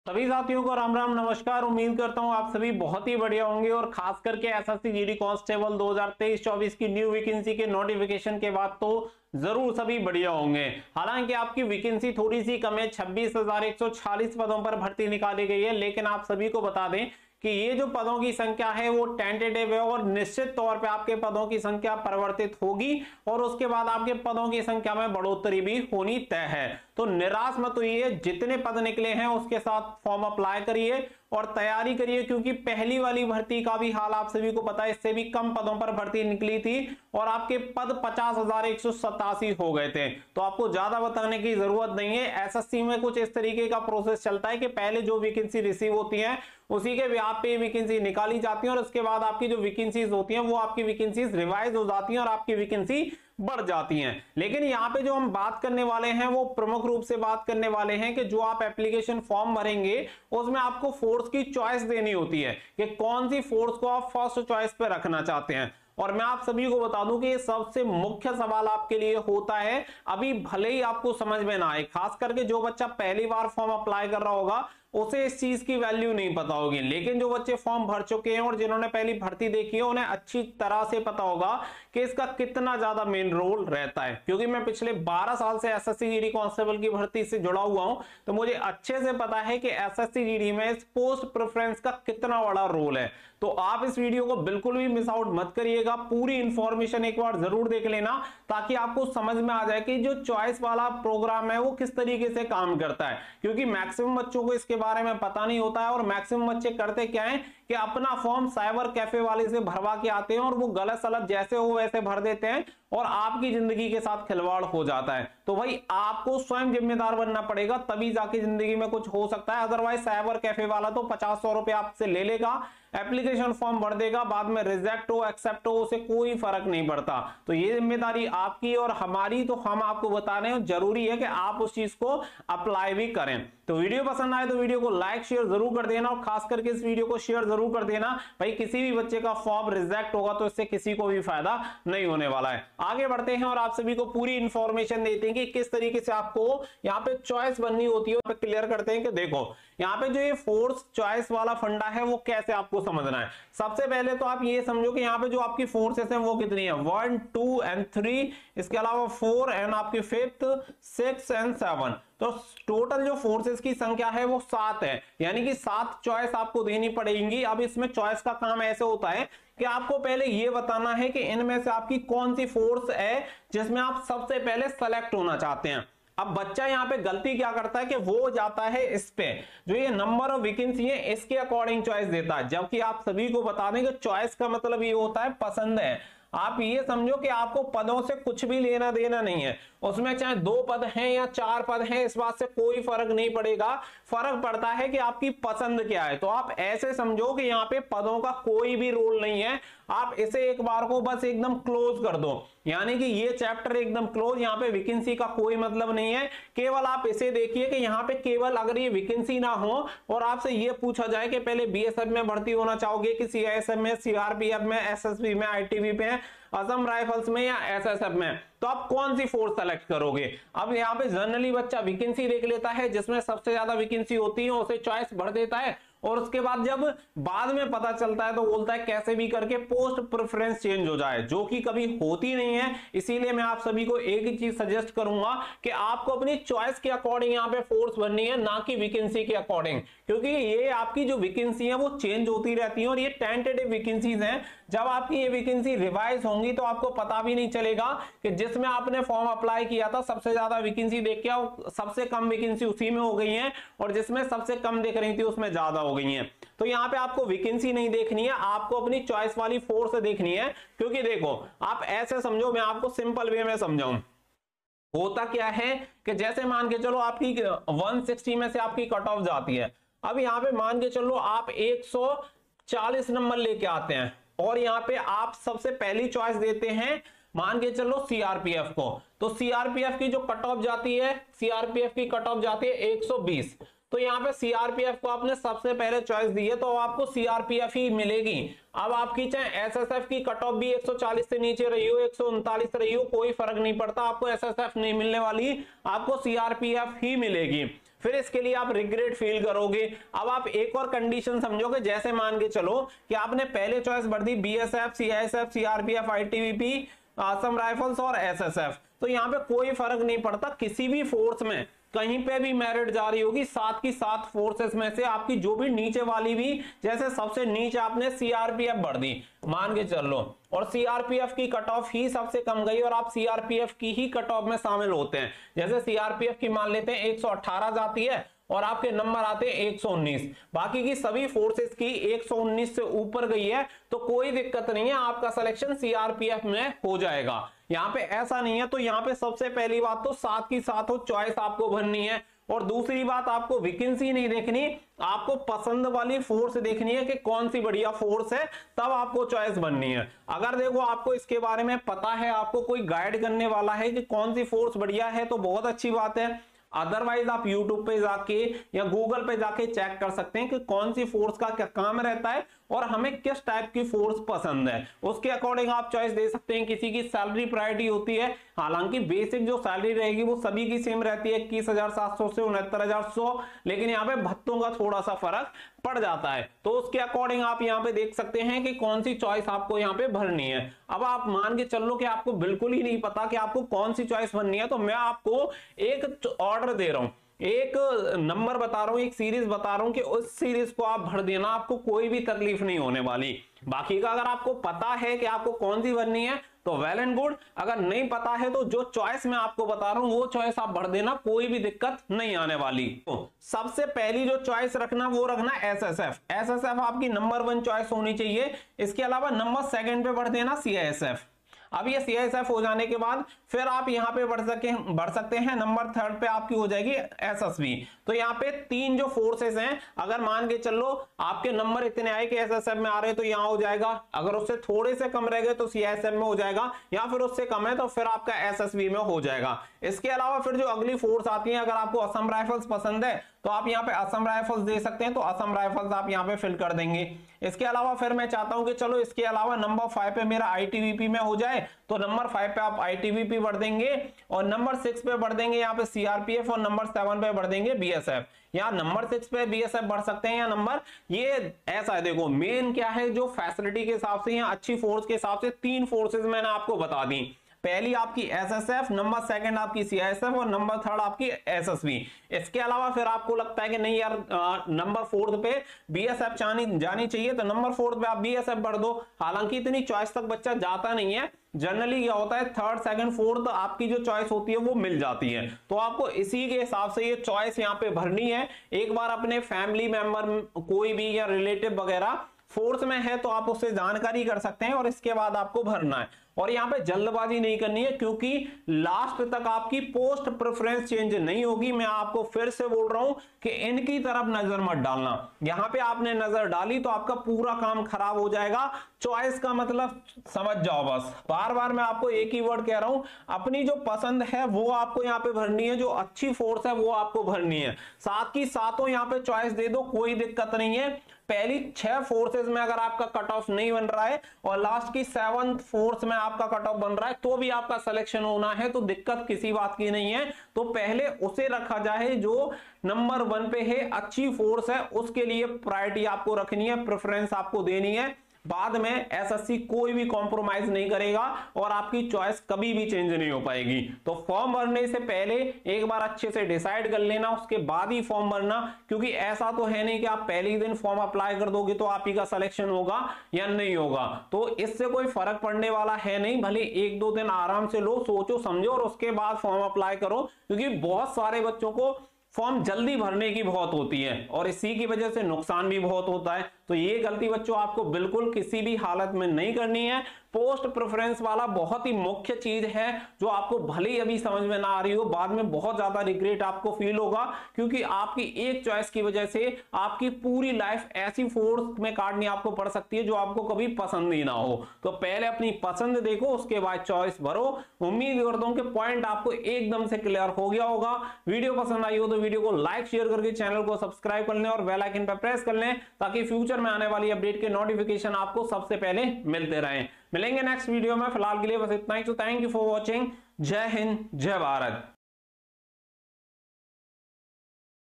सभी साथियों को राम राम नमस्कार। उम्मीद करता हूं आप सभी बहुत ही बढ़िया होंगे और खास करके एसएससी जीडी कांस्टेबल 2023-24 की न्यू वैकेंसी के नोटिफिकेशन के बाद तो जरूर सभी बढ़िया होंगे। हालांकि आपकी वैकेंसी थोड़ी सी कम है, 26,146 पदों पर भर्ती निकाली गई है, लेकिन आप सभी को बता दें कि ये जो पदों की संख्या है वो टेंटेटिव है और निश्चित तौर पे आपके पदों की संख्या परिवर्तित होगी और उसके बाद आपके पदों की संख्या में बढ़ोतरी भी होनी तय है। तो निराश मत होइए, जितने पद निकले हैं उसके साथ फॉर्म अप्लाई करिए और तैयारी करिए, क्योंकि पहली वाली भर्ती का भी हाल आप सभी को पता है, इससे भी कम पदों पर भर्ती निकली थी और आपके पद 50,187 हो गए थे। तो आपको ज्यादा बताने की जरूरत नहीं है। एसएससी में कुछ इस तरीके का प्रोसेस चलता है कि पहले जो वैकेंसी रिसीव होती है उसी के ब्याज पे वैकेंसी निकाली जाती है और उसके बाद आपकी जो वैकेंसीज होती हैं वो आपकी वैकेंसीज रिवाइज हो जाती हैं और आपकी वैकेंसी बढ़ जाती हैं। लेकिन यहाँ पे जो हम बात करने वाले हैं वो प्रमुख रूप से बात करने वाले हैं कि जो आप एप्लीकेशन फॉर्म भरेंगे उसमें आपको फोर्स की चॉइस देनी होती है कि कौन सी फोर्स को आप फर्स्ट चॉइस पे रखना चाहते हैं। और मैं आप सभी को बता दूं कि ये सबसे मुख्य सवाल आपके लिए होता है, अभी भले ही आपको समझ में ना आए, खास करके जो बच्चा पहली बार फॉर्म अप्लाई कर रहा होगा उसे इस चीज की वैल्यू नहीं पता होगी, लेकिन जो बच्चे फॉर्म भर चुके हैं और जिन्होंने पहली भर्ती देखी है उन्हें अच्छी तरह से पता होगा कि इसका कितना ज्यादा मेन रोल रहता है। क्योंकि मैं पिछले 12 साल से एसएससी जीडी कांस्टेबल की भर्ती से जुड़ा हुआ हूं, तो मुझे अच्छे से पता है कि एसएससी जीडी में इस पोस्ट प्रेफरेंस का कितना बड़ा रोल है। तो आप इस वीडियो को बिल्कुल भी मिस आउट मत करिएगा, पूरी इंफॉर्मेशन एक बार जरूर देख लेना ताकि आपको समझ में आ जाए कि जो चॉइस वाला प्रोग्राम है वो किस तरीके से काम करता है। क्योंकि मैक्सिमम बच्चों को इसके बारे में पता नहीं होता है और मैक्सिमम बच्चे करते क्या है कि अपना फॉर्म साइबर कैफे वाले से भरवा के आते हैं और वो गलत सलत जैसे हो वैसे भर देते हैं और आपकी जिंदगी के साथ खिलवाड़ हो जाता है। तो भाई आपको स्वयं जिम्मेदार बनना पड़ेगा, तभी जाके जिंदगी में कुछ हो सकता है। अदरवाइज साइबर कैफे वाला तो 50-100 रुपए आपसे ले लेगा, एप्लीकेशन फॉर्म भर देगा, बाद में रिजेक्ट हो एक्सेप्ट हो उसे कोई फर्क नहीं पड़ता। तो ये जिम्मेदारी आपकी और हमारी, तो हम आपको बता रहे हैं, जरूरी है कि आप उस चीज को अप्लाई भी करें। तो वीडियो पसंद आए तो वीडियो को लाइक शेयर जरूर कर देना और खास करके इस वीडियो को शेयर जरूर कर देना। भाई किसी भी बच्चे का फॉर्म रिजेक्ट होगा तो इससे किसी को भी फायदा नहीं होने वाला है। आगे बढ़ते हैं और आप सभी को पूरी इंफॉर्मेशन देते हैं कि किस तरीके से आपको यहाँ पे चॉइस बननी होती है। क्लियर करते हैं कि देखो यहाँ पे जो ये फोर्स चॉइस वाला फंडा है वो कैसे आपको समझना है। सबसे पहले तो आप ये समझो कि यहाँ पे जो आपकी फोर्सेस हैं वो कितनी है, 1 2 एंड 3, इसके अलावा 4 एंड आपकी 5th 6 एंड 7। तो टोटल जो फोर्सेस की संख्या है वो 7 है, यानी कि 7 चॉइस आपको देनी पड़ेगी। अब इसमें चॉइस का काम ऐसे होता है कि आपको पहले ये बताना है कि इनमें से आपकी कौन सी फोर्स है जिसमें आप सबसे पहले सेलेक्ट होना चाहते हैं। अब बच्चा यहाँ पे गलती क्या करता है कि वो जाता है इस पे, जो ये नंबर ऑफ वैकेंसी है इसके अकॉर्डिंग चॉइस देता है, जबकि आप सभी को बता दें कि चॉइस का मतलब ये होता है पसंद है। आप ये समझो कि आपको पदों से कुछ भी लेना देना नहीं है, उसमें चाहे 2 पद हैं या 4 पद हैं, इस बात से कोई फर्क नहीं पड़ेगा। फर्क पड़ता है कि आपकी पसंद क्या है। तो आप ऐसे समझो कि यहाँ पे पदों का कोई भी रोल नहीं है, आप इसे एक बार को बस एकदम क्लोज कर दो, यानी कि ये चैप्टर एकदम क्लोज। यहाँ पे वैकेंसी का कोई मतलब नहीं है, केवल आप इसे देखिए कि यहाँ पे केवल अगर ये वैकेंसी ना हो और आपसे ये पूछा जाए कि पहले बीएसएफ में भर्ती होना चाहोगे कि सीआईएसएफ में, सीआरपीएफ में, एसएसबी में, आईटीबी में, असम राइफल्स में या एसएसएफ में, तो आप कौन सी फोर्स सेलेक्ट करोगे। अब यहाँ पे जनरली बच्चा वैकेंसी देख लेता है, जिसमें सबसे ज्यादा वैकेंसी होती है उसे चॉइस भर देता है और उसके बाद जब बाद में पता चलता है तो बोलता है कैसे भी करके पोस्ट प्रेफरेंस चेंज हो जाए, जो कि कभी होती नहीं है। इसीलिए मैं आप सभी को एक ही चीज सजेस्ट करूंगा कि आपको अपनी चॉइस के अकॉर्डिंग यहाँ पे फोर्स भरनी है, ना कि वैकेंसी के अकॉर्डिंग, क्योंकि ये आपकी जो वैकेंसी है वो चेंज होती रहती है और ये टेंटेटिव वैकेंसीज हैं। जब आपकी ये वैकेंसी रिवाइज होंगी तो आपको पता भी नहीं चलेगा कि जिसमें आपने फॉर्म अप्लाई किया था सबसे ज्यादा वैकेंसी देख के सबसे कम वैकेंसी उसी में हो गई है और जिसमें सबसे कम देख रही थी उसमें ज्यादा हो गई है। तो यहाँ पे आपको वैकेंसी नहीं देखनी है, आपको अपनी चॉइस वाली फोर्स देखनी है। क्योंकि देखो आप ऐसे समझो, मैं आपको सिंपल वे में समझाऊं, होता क्या है कि जैसे मान के चलो आपकी 160 में से आपकी कट ऑफ जाती है। अब यहाँ पे मान के चलो आप 140 नंबर लेके आते हैं और यहाँ पे आप सबसे पहली चॉइस देते हैं मान के चलो सीआरपीएफ को। तो सीआरपीएफ की जो कट ऑफ जाती है, सीआरपीएफ की कट ऑफ जाती है 120। तो यहाँ पे सीआरपीएफ को आपने सबसे पहले चॉइस दी है तो आपको सीआरपीएफ ही मिलेगी। अब आपकी चाहे एसएसएफ की कट ऑफ भी 140 से नीचे रही हो, 139 रही हो, कोई फर्क नहीं पड़ता, आपको एसएसएफ नहीं मिलने वाली, आपको सीआरपीएफ ही मिलेगी। फिर इसके लिए आप रिग्रेट फील करोगे। अब आप एक और कंडीशन समझोगे, जैसे मान के चलो कि आपने पहले चॉइस भर दी BSF, CISF, CRPF, ITBP, Assam rifles और एसएसएफ, तो यहाँ पे कोई फर्क नहीं पड़ता, किसी भी फोर्स में कहीं पे भी मेरिट जारी होगी, सात की सात फोर्सेस में से आपकी जो भी नीचे वाली भी, जैसे सबसे नीचे आपने सीआरपीएफ भर दी मान के चल लो, और सीआरपीएफ की कट ऑफ ही सबसे कम गई और आप सीआरपीएफ की ही कट ऑफ में शामिल होते हैं। जैसे सीआरपीएफ की मान लेते हैं 118 जाती है और आपके नंबर आते हैं 119, बाकी की सभी फोर्सेस की 119 से ऊपर गई है तो कोई दिक्कत नहीं है, आपका सिलेक्शन सीआरपीएफ में हो जाएगा। यहाँ पे ऐसा नहीं है। तो यहाँ पे सबसे पहली बात तो सात की सातों चॉइस आपको भरनी है, और दूसरी बात आपको वैकेंसी नहीं देखनी, आपको पसंद वाली फोर्स देखनी है कि कौन सी बढ़िया फोर्स है, तब आपको चॉइस बननी है। अगर देखो आपको इसके बारे में पता है, आपको कोई गाइड करने वाला है कि कौन सी फोर्स बढ़िया है, तो बहुत अच्छी बात है। अदरवाइज आप YouTube पे जाके या Google पे जाके चेक कर सकते हैं कि कौन सी फोर्स का क्या काम रहता है और हमें किस टाइप की फोर्स पसंद है, उसके अकॉर्डिंग आप चॉइस दे सकते हैं। किसी की सैलरी प्रायोरिटी होती है, हालांकि बेसिक जो सैलरी रहेगी वो सभी की सेम रहती है 21,700 से 69,100, लेकिन यहाँ पे भत्तों का थोड़ा सा फर्क पड़ जाता है, तो उसके अकॉर्डिंग आप यहाँ पे देख सकते हैं कि कौन सी चॉइस आपको यहाँ पे भरनी है। अब आप मान के चल लो कि आपको बिल्कुल ही नहीं पता कि आपको कौन सी चॉइस भरनी है, तो मैं आपको एक ऑर्डर दे रहा हूं, एक नंबर बता रहा हूं, एक सीरीज बता रहा हूं कि उस सीरीज को आप भर देना, आपको कोई भी तकलीफ नहीं होने वाली। बाकी का अगर आपको पता है कि आपको कौन सी भरनी है तो वेल एंड गुड, अगर नहीं पता है तो जो चॉइस मैं आपको बता रहा हूं वो चॉइस आप भर देना, कोई भी दिक्कत नहीं आने वाली। तो सबसे पहली जो चॉइस रखना वो रखना एसएसएफ। एसएसएफ आपकी नंबर 1 चॉइस होनी चाहिए। इसके अलावा नंबर 2 पे भर देना सीआईएसएफ। अब ये सीआईएसएफ हो जाने के बाद फिर आप यहाँ पे बढ़ सकते हैं नंबर 3 पे आपकी हो जाएगी एसएसबी। तो यहाँ पे 3 जो फोर्सेस हैं, अगर मान के चलो आपके नंबर इतने आए कि एसएसएफ में आ रहे हैं तो यहाँ हो जाएगा, अगर उससे थोड़े से कम रह गए तो सीआईएसएफ में हो जाएगा, या फिर उससे कम है तो फिर आपका एसएसबी में हो जाएगा। इसके अलावा फिर जो अगली फोर्स आती है, अगर आपको असम राइफल्स पसंद है तो आप यहाँ पे असम राइफल्स दे सकते हैं, तो असम राइफल्स आप यहाँ पे फिल कर देंगे। इसके अलावा फिर मैं चाहता हूं कि चलो इसके अलावा नंबर 5 पे मेरा आईटीबीपी में हो जाए, तो नंबर 5 पे आप आईटीबीपी भर देंगे, और नंबर 6 पे भर देंगे यहाँ पे सीआरपीएफ, और नंबर 7 पे भर देंगे बीएसएफ। या नंबर 6 पे बीएसएफ बढ़ सकते हैं, या नंबर ये ऐसा है, देखो मेन क्या है, जो फैसिलिटी के हिसाब से या अच्छी फोर्स के हिसाब से 3 फोर्सेस मैंने आपको बता दी। पहली आपकी एसएसएफ, नंबर 2 आपकी सीआईएसएफ, और नंबर 3 आपकी एसएसबी। इसके अलावा फिर आपको लगता है कि नहीं यार नंबर 4 पे बीएसएफ जानी चाहिए, तो नंबर 4 पे आप बीएसएफ भर दो। हालांकि इतनी चॉइस तक बच्चा जाता नहीं है, जनरली क्या होता है 3rd, 2nd, 4th आपकी जो चॉइस होती है वो मिल जाती है, तो आपको इसी के हिसाब से ये चॉइस यहाँ पे भरनी है। एक बार अपने फैमिली मेंबर कोई भी या रिलेटिव वगैरह फोर्स में है तो आप उससे जानकारी कर सकते हैं, और इसके बाद आपको भरना है। और यहाँ पे जल्दबाजी नहीं करनी है, क्योंकि लास्ट तक आपकी पोस्ट प्रेफरेंस चेंज नहीं होगी। मैं आपको फिर से बोल रहा हूं कि इनकी तरफ नजर मत डालना, यहाँ पे आपने नजर डाली तो आपका पूरा काम खराब हो जाएगा। चॉइस का मतलब समझ जाओ, बस बार बार मैं आपको एक ही वर्ड कह रहा हूं, अपनी जो पसंद है वो आपको यहाँ पे भरनी है, जो अच्छी फोर्स है वो आपको भरनी है। सात की सातों यहाँ पे चॉइस दे दो, कोई दिक्कत नहीं है। पहली 6 फोर्सेस में अगर आपका कट ऑफ नहीं बन रहा है और लास्ट की 7th फोर्स में आपका कट ऑफ बन रहा है तो भी आपका सिलेक्शन होना है, तो दिक्कत किसी बात की नहीं है। तो पहले उसे रखा जाए जो नंबर 1 पे है, अच्छी फोर्स है, उसके लिए प्रायोरिटी आपको रखनी है, प्रेफरेंस आपको देनी है। बाद में एसएससी कोई भी कॉम्प्रोमाइज नहीं करेगा और आपकी चॉइस कभी भी चेंज नहीं हो पाएगी। तो फॉर्म भरने से पहले एक बार अच्छे से डिसाइड कर लेना, उसके बाद ही फॉर्म भरना, क्योंकि ऐसा तो है नहीं कि आप पहले ही दिन फॉर्म अप्लाई कर दोगे तो आप ही का सिलेक्शन होगा या नहीं होगा। तो इससे कोई फर्क पड़ने वाला है नहीं, भले 1-2 दिन आराम से लो, सोचो समझो और उसके बाद फॉर्म अप्लाई करो, क्योंकि बहुत सारे बच्चों को फॉर्म जल्दी भरने की बहुत होती है और इसी की वजह से नुकसान भी बहुत होता है। तो ये गलती बच्चों आपको बिल्कुल किसी भी हालत में नहीं करनी है। पोस्ट प्रेफरेंस वाला बहुत ही मुख्य चीज है, जो आपको भले ही अभी समझ में ना आ रही हो, बाद में बहुत ज्यादा रिग्रेट आपको फील होगा, क्योंकि आपकी एक चॉइस की वजह से आपकी पूरी लाइफ ऐसी फोर्स में काटनी आपको पड़ सकती है जो आपको कभी पसंद ही ना हो। तो पहले अपनी पसंद देखो, उसके बाद चॉइस भरो। उम्मीद करता हूं कि पॉइंट आपको एकदम से क्लियर हो गया होगा। वीडियो पसंद आई हो तो वीडियो को लाइक शेयर करके चैनल को सब्सक्राइब कर लें और बेल आइकन पर प्रेस कर लें, ताकि फ्यूचर में आने वाली अपडेट के नोटिफिकेशन आपको सबसे पहले मिलते रहें। मिलेंगे नेक्स्ट वीडियो में, फिलहाल के लिए बस इतना ही। तो थैंक यू फॉर वॉचिंग। जय हिंद, जय भारत।